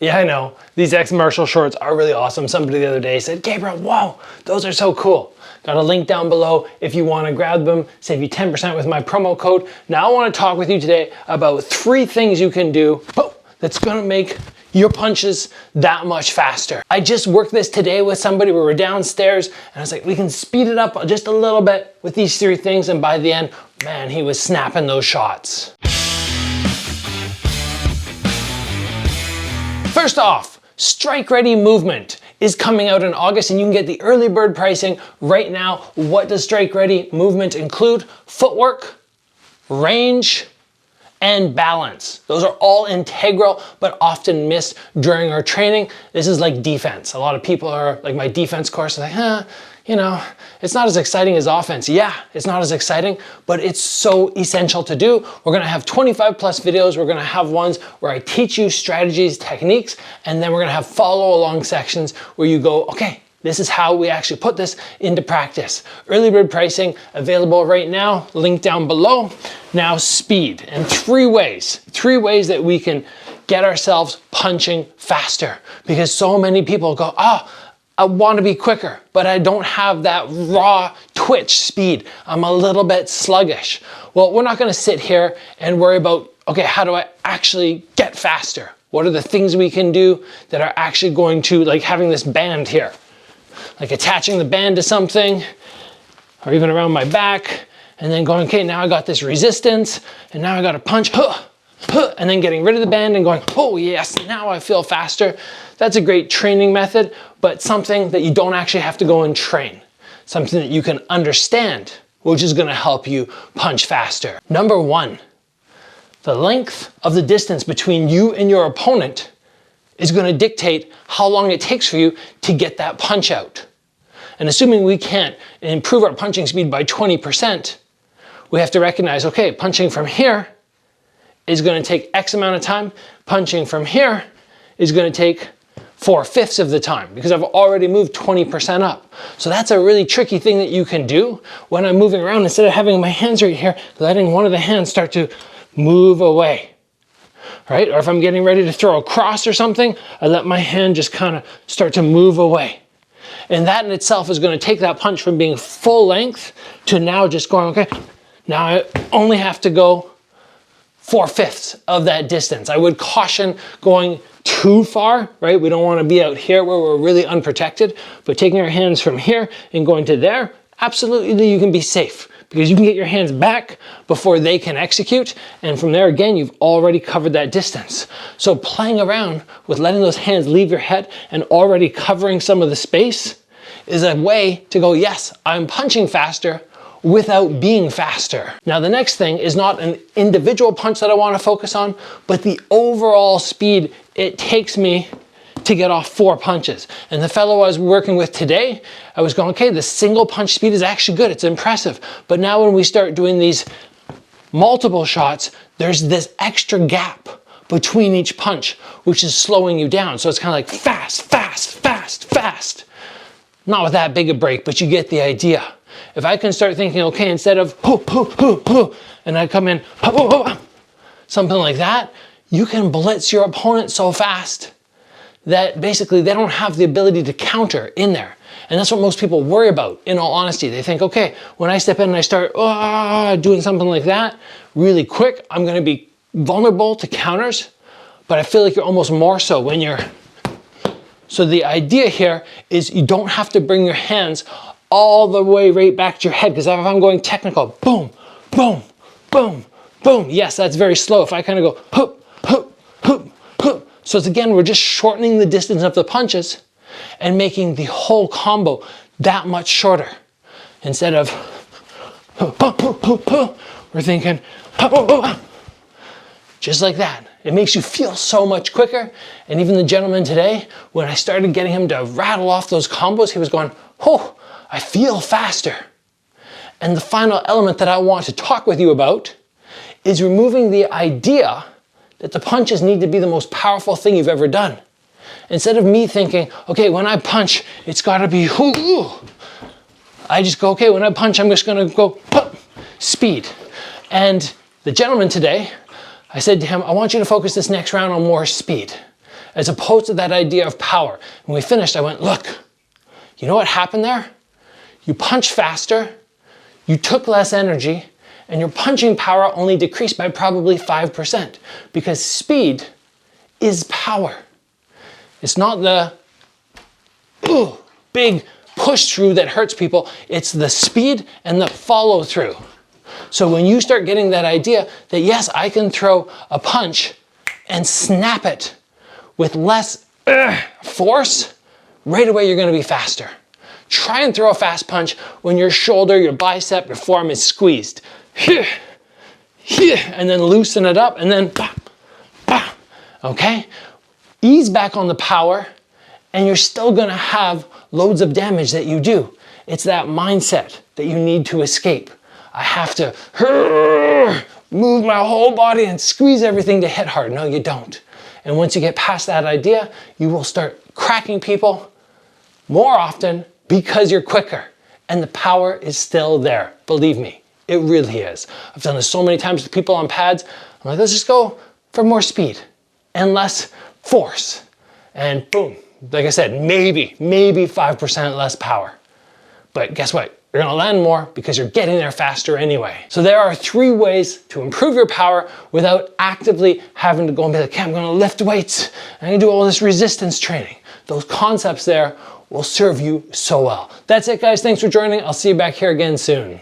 Yeah, I know. These XMartial shorts are really awesome. Somebody the other day said, Gabriel, whoa, those are so cool. Got a link down below if you want to grab them, save you 10% with my promo code. Now I want to talk with you today about 3 things you can do that's going to make your punches that much faster. I just worked this today with somebody. We were downstairs and I was like, we can speed it up just a little bit with these 3 things. And by the end, man, he was snapping those shots. First off, Strike Ready Movement is coming out in August and you can get the early bird pricing right now. What does Strike Ready Movement include? Footwork, range, and balance. Those are all integral, but often missed during our training. This is like defense. A lot of people are like, my defense course is like, you know, it's not as exciting as offense. Yeah, it's not as exciting, but it's so essential to do. We're gonna have 25 plus videos. We're gonna have ones where I teach you strategies, techniques, and then we're gonna have follow along sections where you go, okay, this is how we actually put this into practice. Early bird pricing available right now, link down below. Now speed, and 3 ways that we can get ourselves punching faster, because so many people go, I want to be quicker, but I don't have that raw twitch speed. I'm a little bit sluggish. Well, we're not going to sit here and worry about, okay, how do I actually get faster? What are the things we can do that are actually going to, like having this band here, like attaching the band to something or even around my back and then going, okay, now I got this resistance and now I got to punch, and then getting rid of the band and going, oh yes, now I feel faster. That's a great training method, but something that you don't actually have to go and train. Something that you can understand, which is gonna help you punch faster. Number 1, the length of the distance between you and your opponent is gonna dictate how long it takes for you to get that punch out. And assuming we can't improve our punching speed by 20%, we have to recognize, okay, punching from here is going to take X amount of time. Punching from here is going to take 4/5 of the time because I've already moved 20% up. So that's a really tricky thing that you can do when I'm moving around. Instead of having my hands right here, letting one of the hands start to move away, right? Or if I'm getting ready to throw a cross or something, I let my hand just kind of start to move away. And that in itself is going to take that punch from being full length to now just going, okay, now I only have to go 4/5 of that distance. I would caution going too far, right? We don't want to be out here where we're really unprotected, but taking our hands from here and going to there, absolutely you can be safe because you can get your hands back before they can execute. And from there, again, you've already covered that distance. So playing around with letting those hands leave your head and already covering some of the space is a way to go, yes, I'm punching faster, without being faster. Now the next thing is not an individual punch that I want to focus on, but the overall speed it takes me to get off 4 punches. And the fellow I was working with today, I was going, okay, the single punch speed is actually good, it's impressive. But now when we start doing these multiple shots, there's this extra gap between each punch, which is slowing you down. So it's kind of like fast, fast, fast, fast. Not with that big a break, but you get the idea. If I can start thinking, okay, instead of and I come in, something like that, you can blitz your opponent so fast that basically they don't have the ability to counter in there. And that's what most people worry about, in all honesty. They think, okay, when I step in and I start doing something like that really quick, I'm gonna be vulnerable to counters, but I feel like you're almost more so when you're... So the idea here is you don't have to bring your hands all the way right back to your head, because if I'm going technical, boom, boom, boom, boom, yes, that's very slow. If I kind of go hoop, hoop, hoop, hoop. So it's again, we're just shortening the distance of the punches and making the whole combo that much shorter. Instead of we're thinking just like that. It makes you feel so much quicker. And even the gentleman today, when I started getting him to rattle off those combos, he was going, oh, I feel faster. And the final element that I want to talk with you about is removing the idea that the punches need to be the most powerful thing you've ever done. Instead of me thinking, okay, when I punch, it's gotta be, I just go, okay, when I punch, I'm just gonna go, speed. And the gentleman today, I said to him, I want you to focus this next round on more speed. as opposed to that idea of power. When we finished, I went, look, you know what happened there? You punched faster, you took less energy, and your punching power only decreased by probably 5% because speed is power. It's not the big push through that hurts people. It's the speed and the follow through. So when you start getting that idea that yes, I can throw a punch and snap it with less force, right away you're gonna be faster. Try and throw a fast punch when your shoulder, your bicep, your forearm is squeezed. And then loosen it up and then bah, bah, okay? Ease back on the power and you're still gonna have loads of damage that you do. It's that mindset that you need to escape. I have to move my whole body and squeeze everything to hit hard. No, you don't. And once you get past that idea, you will start cracking people more often because you're quicker. And the power is still there. Believe me, it really is. I've done this so many times with people on pads. I'm like, let's just go for more speed and less force. And boom, like I said, maybe 5% less power. But guess what? You're gonna land more because you're getting there faster anyway. So there are 3 ways to improve your power without actively having to go and be like, okay, I'm gonna lift weights, I'm gonna do all this resistance training. Those concepts there will serve you so well. That's it, guys. Thanks for joining. I'll see you back here again soon.